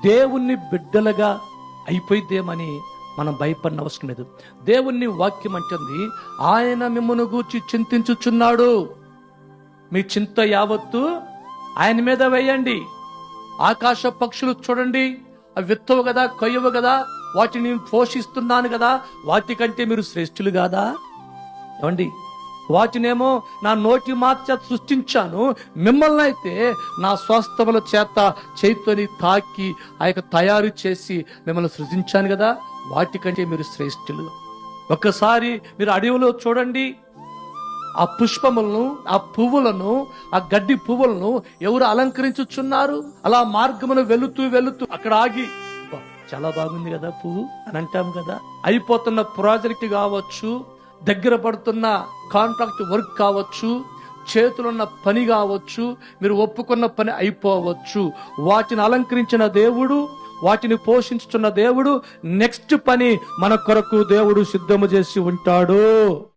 దేవుణ్ణి బిడ్డలుగా అయిపోయిద్దేమని మనం భయపడిన అవసరం లేదు. దేవుణ్ణి వాక్యం అంటుంది, ఆయన మిమ్మల్ని గూర్చి చింతించుచున్నాడు. మీ చింత యావత్తు ఆయన మీద వేయండి. ఆకాశ పక్షులు చూడండి, అవి విత్తవు కదా, కొయ్యవు కదా, వాటిని పోషిస్తున్నాను కదా, వాటికంటే మీరు శ్రేష్ఠులు కాదా? ఏమండి, వాటినేమో నా నోటి మాట చేత సృష్టించాను, మిమ్మల్ని అయితే నా స్వస్థముల చేత చేతిని తాకి ఆ యొక్క తయారు చేసి మిమ్మల్ని సృజించాను కదా, వాటికంటే మీరు శ్రేష్ఠులు. ఒక్కసారి మీరు అడవిలో చూడండి, ఆ పుష్పములను, ఆ పువ్వులను, ఆ గడ్డి పువ్వులను ఎవరు అలంకరించుచున్నారు? అలా మార్గమును వెళుతూ అక్కడ ఆగి, చాలా బాగుంది కదా పువ్వు అని అంటాం కదా. అయిపోతున్న ప్రాజెక్ట్ కావచ్చు, దగ్గర పడుతున్న కాంట్రాక్ట్ వర్క్ కావచ్చు, చేతులున్న పని కావచ్చు, మీరు ఒప్పుకున్న పని అయిపోవచ్చు. వాటిని అలంకరించిన దేవుడు, వాటిని పోషించుతున్న దేవుడు నెక్స్ట్ పని మన కొరకు దేవుడు సిద్ధము చేసి ఉంటాడు.